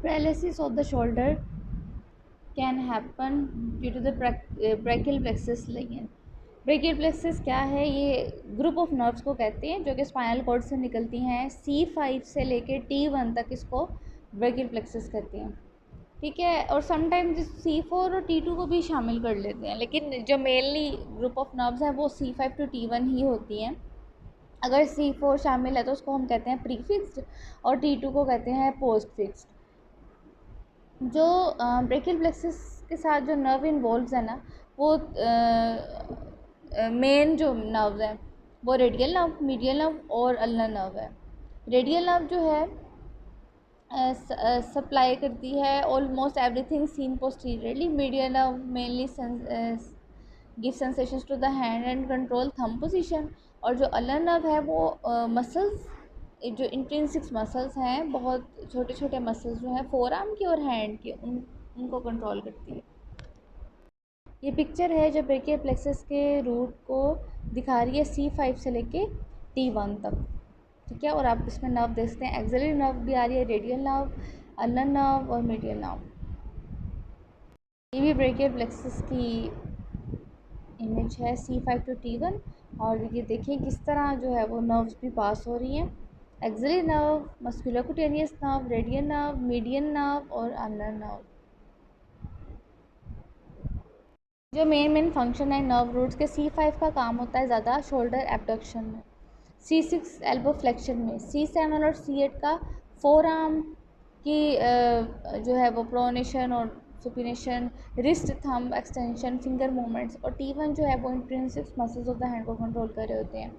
Paralysis of the shoulder can happen due to the brachial plexus ligament. Brachial plexus क्या है? ये group of nerves को कहते हैं जो कि स्पाइनल कॉर्ड से निकलती हैं। C5 से लेके T1 तक इसको ब्रेकियल प्लेक्सस कहते हैं, ठीक है। और समटाइम्स C4 और T2 को भी शामिल कर लेते हैं, लेकिन जो मेनली ग्रुप ऑफ नर्व्स हैं वो C5 to T1 ही होती हैं। अगर C4 शामिल है तो उसको हम कहते हैं प्री फिक्स्ड और T2 को कहते हैं पोस्ट फिक्स्ड। जो ब्रेकियल प्लेक्सस के साथ जो नर्व इन्वॉल्व्स है ना, वो मेन जो नर्व्स हैं वो रेडियल नर्व, मीडियल नर्व और अल्नर नर्व है। रेडियल नर्व जो है सप्लाई करती है almost everything seen posteriorly. Medial nerve mainly give sensations to the hand and control thumb position. और जो अल्नर नर्व है वो मसल्स, जो इंट्रिंसिक मसल्स हैं, बहुत छोटे छोटे मसल्स जो हैं फोर आर्म के और हैंड के, उनको कंट्रोल करती है। ये पिक्चर है जो ब्रेकियल प्लेक्सस के रूट को दिखा रही है C5 से लेके T1 तक, ठीक है। और आप इसमें नर्व देखते हैं, एक्सिलरी नर्व भी आ रही है, रेडियल नर्व, अल्नर नर्व और मीडियल नर्व। ये भी ब्रेकियल प्लेक्सस की इमेज है C5 to T1। और ये देखिए किस तरह जो है वो नर्व्स भी पास हो रही हैं। Axillary nerve, musculocutaneous nerve, radial nerve, median nerve और अल्नर नर्व। जो मेन फंक्शन है नर्व रूट्स के, C5 का काम होता है ज़्यादा शोल्डर एब्डक्शन में, C6 एल्बो फ्लेक्शन में, C7 और C8 का फोर आर्म की जो है वो प्रोनेशन और supination, wrist thumb extension, finger movements. और T1 जो है वो intrinsic muscles of the hand को कंट्रोल कर रहे होते हैं।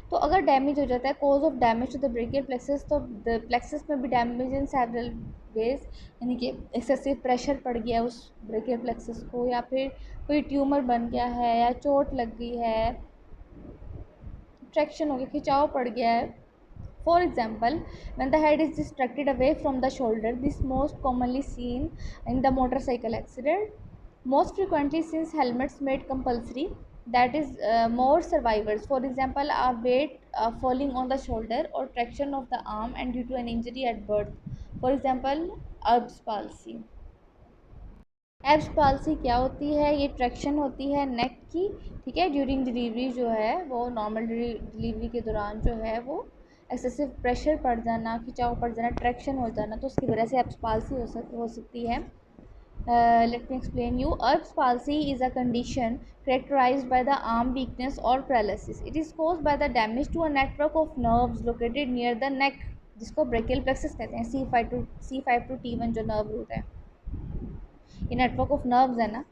तो अगर डैमेज हो जाता है, cause of damage to the brachial plexus, तो द प्लेक्सस में भी डैमेज इन सेवरल वेज, यानी कि एक्सेसिव प्रेशर पड़ गया उस ब्रेकियल प्लेक्सस को, या फिर कोई ट्यूमर बन गया है, या चोट लग गई है, ट्रैक्शन हो गया, खिंचाव पड़ गया है। For example, when the head is distracted away from the shoulder, this most commonly seen in the motorcycle accident, most frequently since helmets made compulsory, that is more survivors. For example, a weight falling on the shoulder or traction of the arm and due to an injury at birth. For example, Erb's palsy. Abs palsy क्या होती है? ये traction होती है नेक की, ठीक है। During delivery जो है वो नॉर्मल डिलीवरी के दौरान जो है वो एक्सेसिव प्रेशर पड़ जाना, खिंचाव पड़ जाना, ट्रैक्शन हो जाना, तो उसकी वजह से एब्स पाल्सी हो सकती है। Let me explain you. Abs palsy is a condition characterized by the arm weakness or paralysis. It is caused by the damage to a network of nerves located near the neck, जिसको brachial plexus कहते हैं। C5 to T1 जो nerve root है, ये network of nerves है ना,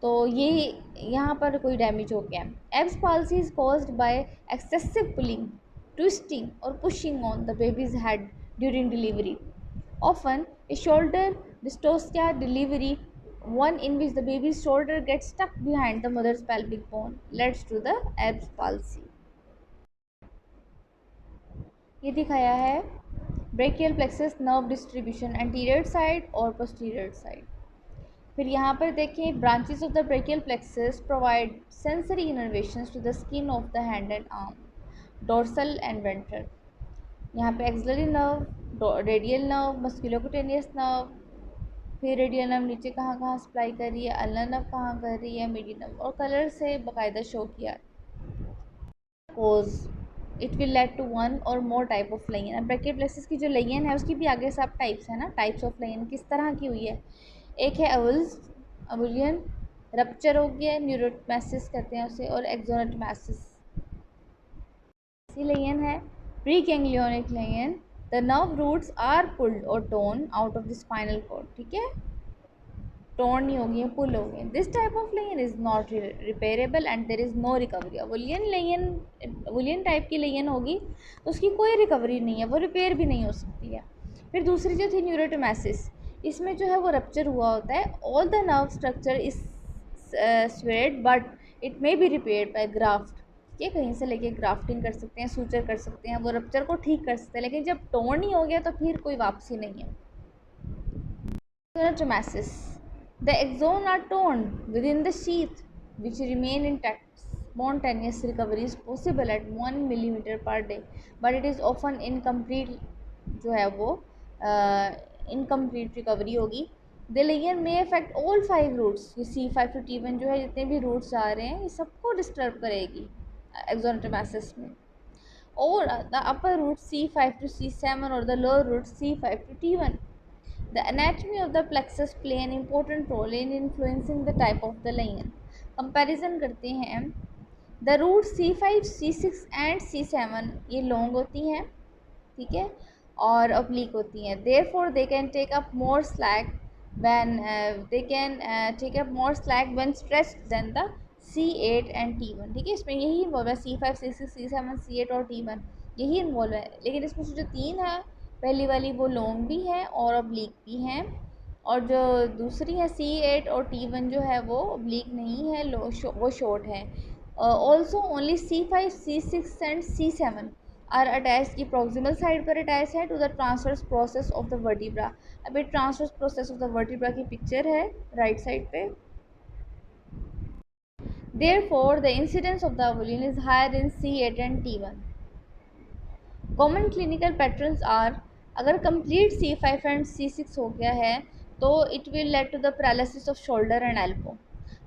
तो ये यहाँ पर कोई डैमेज हो गया। Erb's palsy is caused by excessive pulling, twisting और pushing on the baby's head during delivery. Often a shoulder dystocia delivery, one in which the baby's shoulder gets stuck behind the mother's pelvic bone, leads to the Erb's palsy. ये दिखाया है brachial plexus nerve distribution, anterior side और posterior side. फिर यहाँ पर देखें, branches of the brachial plexus provide sensory innervations to the skin of the hand and arm, dorsal and ventral. यहाँ पे axillary nerve, radial nerve, musculocutaneous nerve, फिर radial nerve नीचे कहाँ कहाँ सप्लाई कर रही है, अल्नर नर्व कहाँ कर रही है, मीडियन नर्व, और कलर से बाकायदा शो किया। Cause it will lead to one और मोर टाइप ऑफ लेयन। अब ब्रेकियल प्लेक्सस की जो लेयन है उसकी भी आगे सब टाइप्स है ना, टाइप्स ऑफ लेयन किस तरह की हुई है। एक है अवुलियन, रप्चर हो गया, न्यूरोटमैसिस कहते हैं उसे, और एक्सोनोटमैसिस लेयन है। Preganglionic lesion, the nerve roots are pulled और torn out of the spinal cord, ठीक है, टोन नहीं होगी, पुल हो गई। This type of lesion is not repairable and there is no recovery. वुलियन टाइप की लेयन होगी तो उसकी कोई रिकवरी नहीं है, वो रिपेयर भी नहीं हो सकती है। फिर दूसरी जो थी न्यूरोटोमैसिस, इसमें जो है वो रप्चर हुआ होता है। All the nerve structure is swayed but it may be repaired bye graft, ये कहीं से लेके ग्राफ्टिंग कर सकते हैं, सूचर कर सकते हैं, वो रप्चर को ठीक कर सकते हैं, लेकिन जब टोन ही हो गया तो फिर कोई वापसी नहीं है। Sternotomasis. The axons are torn within the sheath which remain intact. Spontaneous recovery is possible at 1 millimeter per day, but it is often incomplete जो है वो इनकम्प्लीट रिकवरी होगी। द लेयर में अफेक्ट ऑल 5 रूट्स, ये C5 to T1 जो है जितने भी रूट्स आ रहे हैं ये सबको डिस्टर्ब करेगी एक्सोनोटोमासिस में। और the upper root C5 to C7 और the lower root C5 to T1. The anatomy of the plexus play an important role in influencing the type of the lion. Comparison करते हैं, the root C5, C6 and C7 ये long होती हैं, ठीक है, और oblique होती हैं। Therefore they can take up more slack when when stretched then the C8 and T1, ठीक है। इसमें यही इन्वॉल्व है, C5, C6, C7, C8 और T1 यही इन्वॉल्व है। लेकिन इसमें से जो 3 है, पहली वाली वो लॉन्ग भी हैं और ऑब्लिक भी हैं, और जो दूसरी है C8 और T1 जो है वो ऑब्लिक नहीं है, वो शॉर्ट है। Also only C5, C6 and C7 are attach की प्रॉक्सिमल साइड पर अटैच है to the transverse process of the vertebra. अभी transverse process of the vertebra की पिक्चर है राइट साइड पे। Therefore, the incidence of the avulsion is higher in C8 and T1. Common clinical patterns are, अगर complete C5 and C6 हो गया है तो it will lead to the paralysis of shoulder and elbow.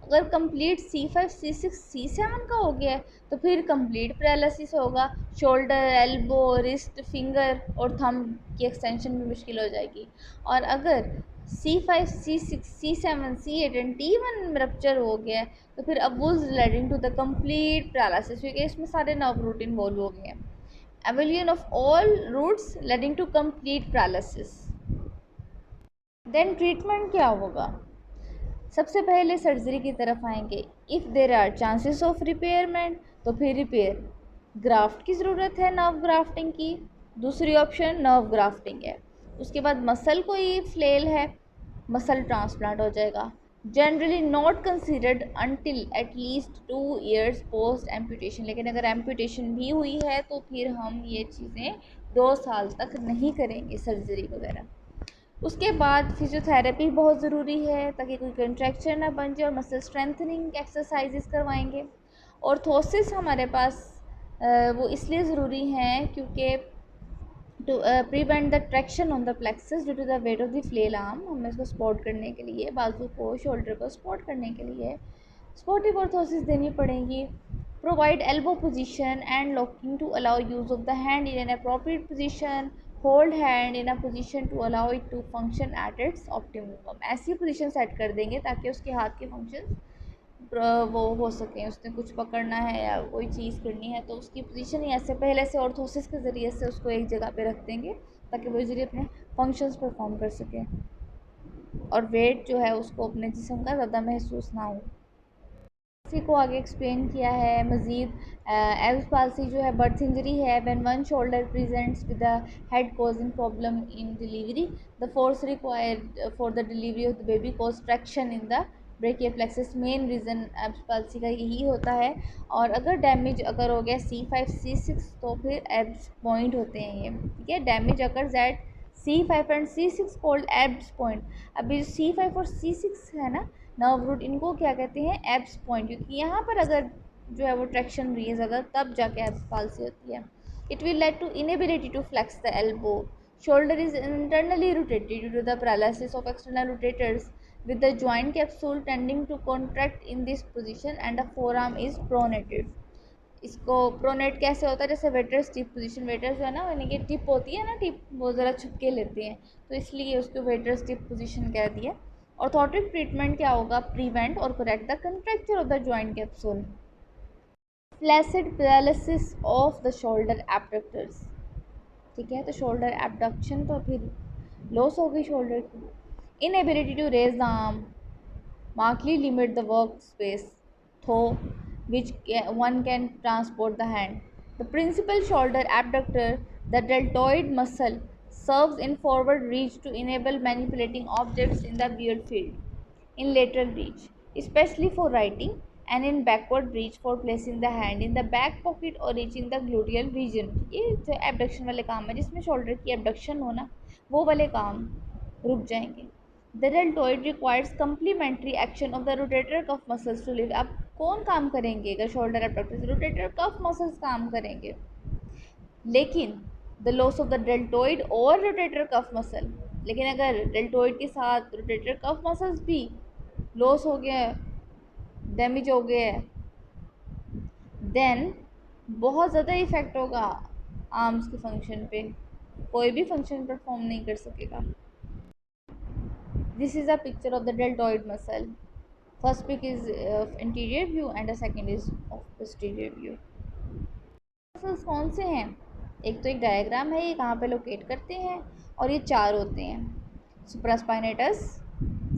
अगर complete C5, C6, C7 का हो गया है तो फिर कंप्लीट पैरालिसिस होगा, शोल्डर, एल्बो, रिस्ट, फिंगर और थंब की एक्सटेंशन भी मुश्किल हो जाएगी। और अगर C5, C6, C7, C8 and T1 rupture हो गया है तो फिर abuse leading to the complete paralysis, क्योंकि इसमें सारे नर्व रूट इन्वॉल्व हो गए हैं। Avulsion of all roots leading to complete paralysis. Then treatment क्या होगा? सबसे पहले सर्जरी की तरफ आएंगे। If there are chances of repairment तो फिर रिपेयर, ग्राफ्ट की ज़रूरत है, नर्व ग्राफ्टिंग की, दूसरी ऑप्शन नर्व ग्राफ्टिंग है। उसके बाद मसल कोई फ्लेल है, मसल ट्रांसप्लांट हो जाएगा। Generally not considered until at least 2 years post amputation, लेकिन अगर एम्पूटेशन भी हुई है तो फिर हम ये चीज़ें 2 साल तक नहीं करेंगे सर्जरी वगैरह। उसके बाद फिजियोथेरेपी बहुत ज़रूरी है ताकि कोई कंट्रैक्चर ना बन जाए, और मसल स्ट्रेंथनिंग एक्सरसाइजेस करवाएंगे। ऑर्थोसिस हमारे पास वो इसलिए ज़रूरी हैं क्योंकि to prevent the traction on the plexus due to the weight of the flail arm, हमें इसको सपोर्ट करने के लिए, बाजू को, शोल्डर को सपोर्ट करने के लिए सपोर्टिव ऑर्थोसिस देनी पड़ेगी। Provide elbow position and locking to allow use of the hand in an appropriate position, hold hand in a position to allow it to function at its optimum. ऐसी position set कर देंगे ताकि उसके हाथ के function वो हो सकें, उसने कुछ पकड़ना है या कोई चीज़ करनी है तो उसकी पोजीशन ही ऐसे पहले से ऑर्थोसिस के ज़रिए से उसको एक जगह पे रख देंगे ताकि वो इजीली अपने फंक्शंस परफॉर्म कर सके और वेट जो है उसको अपने जिस्म का ज़्यादा महसूस ना हो। इसी को आगे एक्सप्लेन किया है मज़ीद। एब्स पाल्सी जो है बर्थ इंजरी है when one shoulder presents with the head causing problem in delivery, the force required for the delivery of the baby cause traction in the brachial plexus. Main reason abs palsy का यही होता है। और अगर damage अगर हो गया C5, C6 तो फिर एब्स पॉइंट होते हैं ये, ठीक है। डैमेज अगर at C5 and C6 called Erb's point. अभी जो C5 और C6 है ना नर्व रूट, इनको क्या कहते हैं, एब्स पॉइंट, क्योंकि यहाँ पर अगर जो है वो ट्रैक्शन रही है ज़्यादा तब जाके एब्स पाल्सी होती है। It will lead to inability to flex the elbow, shoulder is internally rotated due to the paralysis of external rotators with the joint capsule tending to contract in this position and the forearm is pronated। इसको pronate कैसे होता है, जैसे waiters tip position, waiters जो है ना यानी कि टिप होती है ना, टिप वो ज़रा छुप के लेते हैं तो इसलिए उसको वेटर्स टिप पोजीशन कह दिया। ऑर्थोटिक ट्रीटमेंट क्या होगा, प्रिवेंट और correct the contracture of the joint capsule. Flaccid paralysis of the shoulder abductors, ठीक है, तो शोल्डर एब्डक्शन तो फिर लॉस हो गई शोल्डर की। Inability to raise the arm, markedly limit the workspace through which one can transport the hand. The principal shoulder abductor, the deltoid muscle, serves in forward reach to enable manipulating objects in the weird field, in lateral reach, especially for writing, and in backward reach for placing the hand in the back pocket or reaching the gluteal region। ये जो abduction वाले काम है जिसमें shoulder की abduction हो ना वो वाले काम रुक जाएंगे। The deltoid requires complementary action of the rotator cuff muscles to live। अब कौन काम करेंगे अगर शोल्डर एब्डक्टर्स, रोटेटर कफ मसल्स काम करेंगे, लेकिन the loss of the deltoid और rotator cuff muscle लेकिन अगर डेल्टोइड के साथ रोटेटर कफ मसल्स भी लॉस हो गया है, डैमेज हो गया है, देन बहुत ज़्यादा इफेक्ट होगा आर्म्स के फंक्शन पे, कोई भी फंक्शन परफॉर्म नहीं कर सकेगा। This is a picture of the deltoid muscle. First pic is of interior view and the second is of posterior view. Muscles कौन से हैं? एक तो एक डायग्राम है, ये कहाँ पे लोकेट करते हैं, और ये चार होते हैं, सुप्रास्पाइनेटस,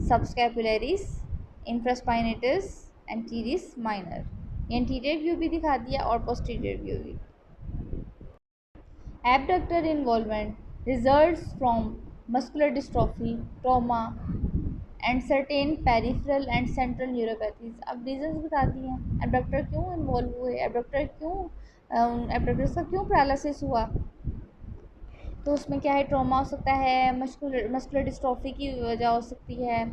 सबस्कैपुलरिस, इंफ्रास्पाइनेटस, एंटीरिस माइनर। ये इंटीरियर व्यू भी दिखा दिया और पोस्टीरियर व्यू भी। Abductor involvement results from muscular dystrophy, trauma and certain peripheral and central neuropathies। अब रीजंस बता दिए हैं एबडक्टर क्यों इन्वॉल्व हुए, एबडक्टर्स का क्यों पैरालिसिस हुआ। तो उसमें क्या है, ट्रॉमा हो सकता है, मस्कुलर डिस्ट्रॉफी की वजह हो सकती है,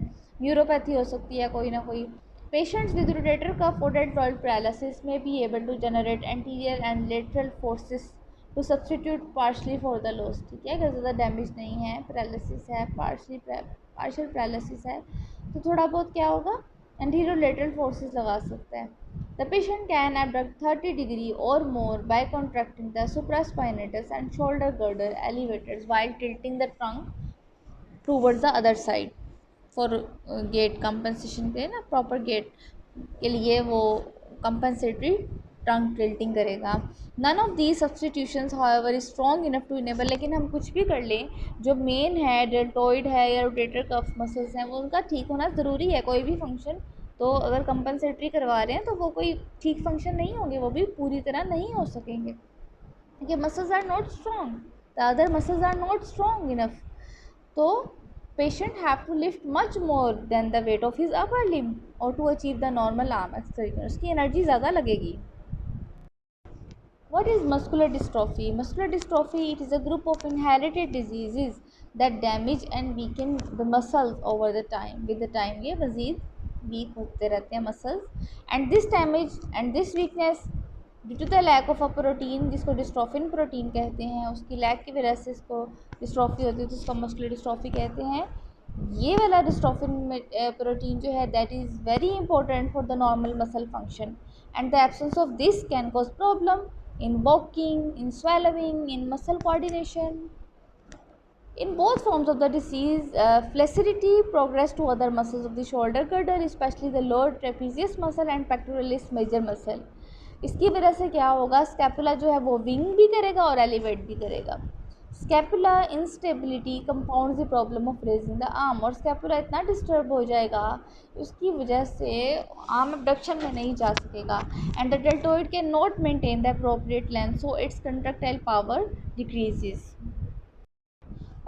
न्यूरोपैथी हो सकती है कोई ना कोई। पेशेंट्स विद रोटेटर कफ और डेल्टॉइड पैरालिसिस में be able to generate anterior and lateral forces to substitute partially for the loss. ठीक है, अगर ज़्यादा डैमेज नहीं है, पैरालिसिस है, पार्शियल पैरालिसिस है, तो थोड़ा बहुत क्या होगा, एंटीरियर लेटरल फोर्सेस लगा सकता है। The patient can abduct 30 degree or more by contracting the supraspinatus and shoulder girdle elevators while tilting the trunk towards the other side for gait compensation के ना, proper gait के लिए वो compensatory trunk tilting करेगा। None of these substitutions however is strong enough to enable, लेकिन हम कुछ भी कर लें, जो मेन है डेल्टोइड है या रोटेटर कफ मसल्स हैं, वो उनका ठीक होना ज़रूरी है। कोई भी फंक्शन तो अगर कंपनसेटरी करवा रहे हैं तो वो कोई ठीक फंक्शन नहीं होंगे, वो भी पूरी तरह नहीं हो सकेंगे, क्योंकि muscles are not strong, the other muscles are not strong enough. तो patient have to lift much more than the weight of his upper limb और to achieve the normal arm extension, उसकी एनर्जी ज़्यादा लगेगी। What is muscular dystrophy? Muscular dystrophy, it is a group of inherited diseases that damage and weaken the muscles over the time. With the time ये मज़ीद week होते रहते हैं muscles, and this damage and this weakness due to the lack of a protein, जिसको dystrophin protein कहते हैं, उसकी lack की वजह से इसको डिस्ट्रॉफी होती है, तो उसको मस्कुलर डिस्ट्रॉफी कहते हैं। ये वाला डिस्ट्रोफिन प्रोटीन जो है, that is very important for the normal muscle function, and the absence of this can cause problem in walking, in swallowing, in muscle coordination. In both forms of the disease, flaccidity progress to other muscles of the shoulder girdle, especially the lower trapezius muscle and pectoralis major muscle. इसकी वजह से क्या होगा, scapula जो है वो wing भी करेगा और एलिवेट भी करेगा। Scapula instability compounds the problem of raising the arm, और स्कैपुला इतना डिस्टर्ब हो जाएगा उसकी वजह से आर्म एबडक्शन में नहीं जा सकेगा, and the deltoid can not maintain the appropriate length, so it's contractile power decreases.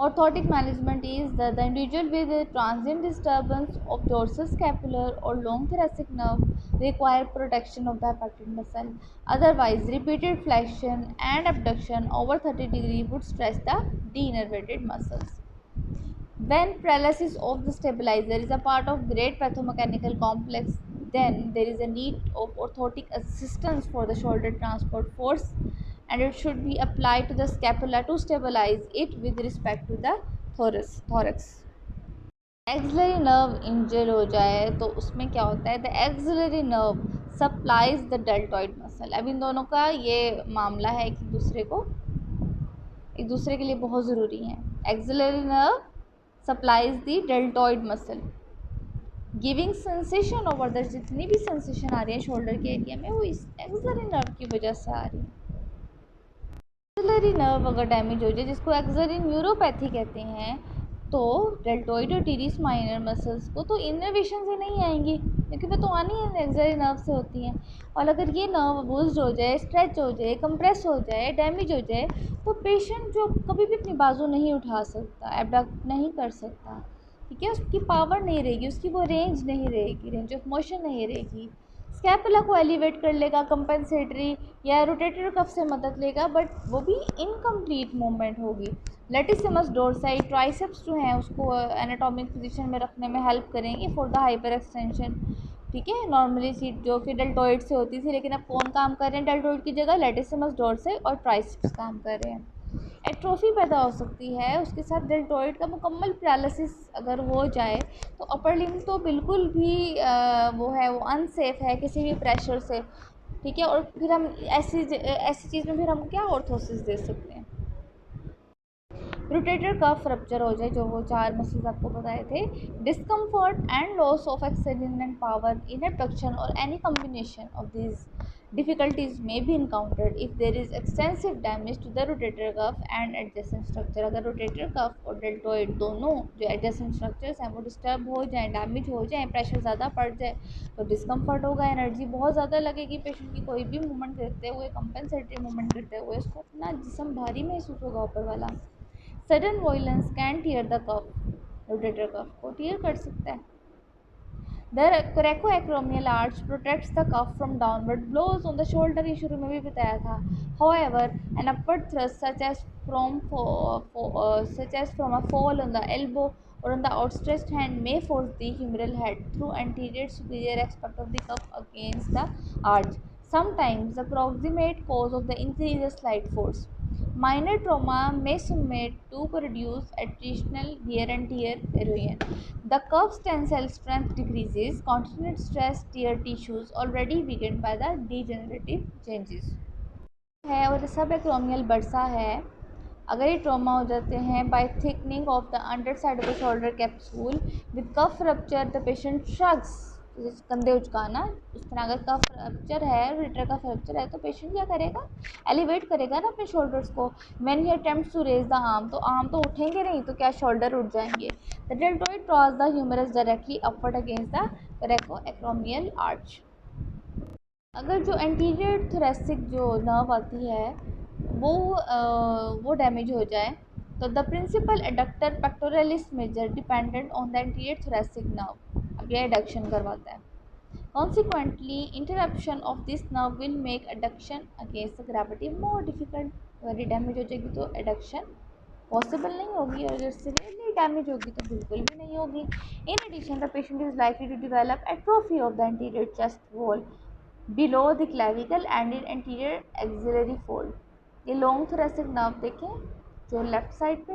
Orthotic management is that the individual with a transient disturbance of dorsoscapular or long thoracic nerve require protection of the affected muscle. Otherwise, repeated flexion and abduction over 30 degrees would stretch the denervated muscles. When paralysis of the stabilizer is a part of great pathomechanical complex, then there is a need of orthotic assistance for the shoulder transport force, and it should be applied to the scapula to stabilize it with respect to the thorax. Axillary nerve injure हो जाए तो उसमें क्या होता है, the axillary nerve supplies the deltoid muscle. अब इन दोनों का ये मामला है कि एक दूसरे के लिए बहुत ज़रूरी है। Axillary nerve supplies the deltoid muscle giving sensation over the, जितनी भी सेंसेशन आ रही है शोल्डर के एरिया में वो इस एक्सिलरी नर्व की वजह से आ रही है। एक्सिलरी नर्व अगर डैमेज हो जाए, जिसको एक्सिलरी न्यूरोपैथी कहते हैं, तो डेल्टोइड और टीरिस माइनर मसल्स को तो इनर्वेशन से नहीं आएंगी, क्योंकि वो तो आनी है एक्सिलरी नर्व से होती हैं। और अगर ये नर्व अबूज्ड हो जाए, स्ट्रेच हो जाए, कंप्रेस हो जाए, डैमेज हो जाए, तो पेशेंट जो कभी भी अपनी बाजू नहीं उठा सकता, एबडक्ट नहीं कर सकता, ठीक है, उसकी पावर नहीं रहेगी, उसकी वो रेंज नहीं रहेगी, रेंज ऑफ मोशन नहीं रहेगी। स्कैपुला को एलिवेट कर लेगा कंपनसेटरी या रोटेटर कफ से मदद लेगा, बट वो भी इनकम्प्लीट मूवमेंट होगी। लेटिसिमस डोर्साई ट्राइसेप्स जो हैं उसको एनाटॉमिक पोजीशन में रखने में हेल्प करेंगे फॉर द हाइपर एक्सटेंशन, ठीक है। नॉर्मली सीट जो कि डेल्टोइड से होती थी, लेकिन अब कौन काम कर रहे हैं डेल्टोइड की जगह, लेटिसिमस डोर्साई और ट्राइसेप्स काम कर रहे हैं। एट्रोफी पैदा हो सकती है, उसके साथ डेल्टोइड का मुकम्मल पैरालिसिस अगर हो जाए तो अपर लिम्ब तो बिल्कुल भी वो अनसेफ है किसी भी प्रेशर से, ठीक है। और फिर हम ऐसी चीज़ में फिर हम क्या ऑर्थोसिस दे सकते हैं। रोटेटर कफ रप्चर हो जाए, जो वो 4 मसल्स आपको बताए थे, discomfort and loss of extension and power in abduction और any combination of these difficulties may be encountered if there is extensive damage to the rotator cuff and adjacent structure. अगर rotator cuff और deltoid दोनों जो adjacent structures हैं वो disturb हो जाएं, damage हो जाएं, प्रेशर ज़्यादा पड़ जाए तो डिस्कम्फर्ट होगा, एनर्जी बहुत ज़्यादा लगेगी पेशेंट की, कोई भी मूवमेंट करते हुए, कंपनसेटरी मूवमेंट करते हुए उसको अपना जिस्म भारी महसूस होगा ऊपर वाला। Sudden violence can tear the cuff, rotator cuff को टीयर कर सकता है। The coracoacromial arch protects the cuff from downward blows on the shoulder, ये शुरू में भी बताया था। However, an upward thrust such as from a fall on the elbow or on the outstretched hand may force the humeral head through anterior superior aspect of the cuff against the arch. Sometimes the proximate cause of the injury is a slight force. Minor trauma may summate to produce additional wear and tear erosion. The cuff's tensile strength decreases, continued stress tear tissues already weakened by the degenerative changes है। और सब acromial bursa है, अगर ये trauma हो जाते हैं by thickening of the under side of the shoulder capsule with cuff rupture the patient shrugs, कंधे उचकाना, इस तरह अगर कफ रप्चर है, रोटेटर का फ्रैक्चर है तो पेशेंट क्या करेगा, एलिवेट करेगा ना अपने शोल्डर्स को। When he attempts to raise the arm, तो आर्म तो उठेंगे नहीं तो क्या शोल्डर उठ जाएंगे। The deltoid draws the humerus directly upward against the coracoacromial arch. अगर जो एंटीरियर थोरेसिक जो नर्व आती है वो डैमेज हो जाए तो the principal adductor pectoralis major dependent on the anterior thoracic nerve, अब यह एडक्शन करवाता है। Consequently interruption of this nerve will make adduction against the gravity more difficult. अगर ये डैमेज हो जाएगी तो एडक्शन पॉसिबल नहीं होगी, और अगर सीवियरली डैमेज होगी तो बिल्कुल भी नहीं होगी। In addition the patient is likely to develop atrophy of the anterior chest wall below the clavicle and in anterior axillary fold. ये लॉन्ग थोरेसिक नर्व देखें जो लेफ्ट साइड पे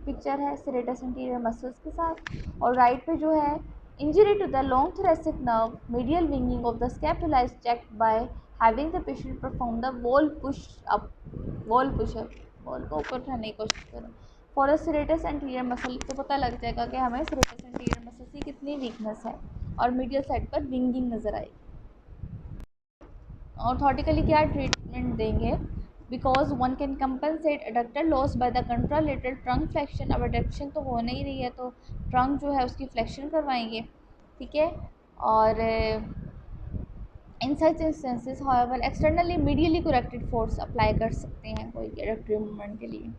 पिक्चर है सेरेटस एंटीरियर मसल्स के साथ, और right पे जो है injury to the long thoracic nerve medial winging of the scapula is checked by having the patient perform the wall push up, wall को ऊपर उठाने की कोशिश करो for a serratus anterior muscle, तो पता लग जाएगा कि हमें सेरेटस एंटीरियर मसल की कितनी वीकनेस है, और मीडियल साइड पर विंगिंग नज़र आएगी। ऑर्थोटिकली क्या ट्रीटमेंट देंगे, because one can compensate adductor loss by the contralateral trunk flexion. अब एडक्शन तो हो नहीं रही है तो ट्रंक जो है उसकी फ्लेक्शन करवाएंगे, ठीक है। और in such instances however externally medially corrected force apply कर सकते हैं कोई एडक्टिव मूवमेंट के लिए।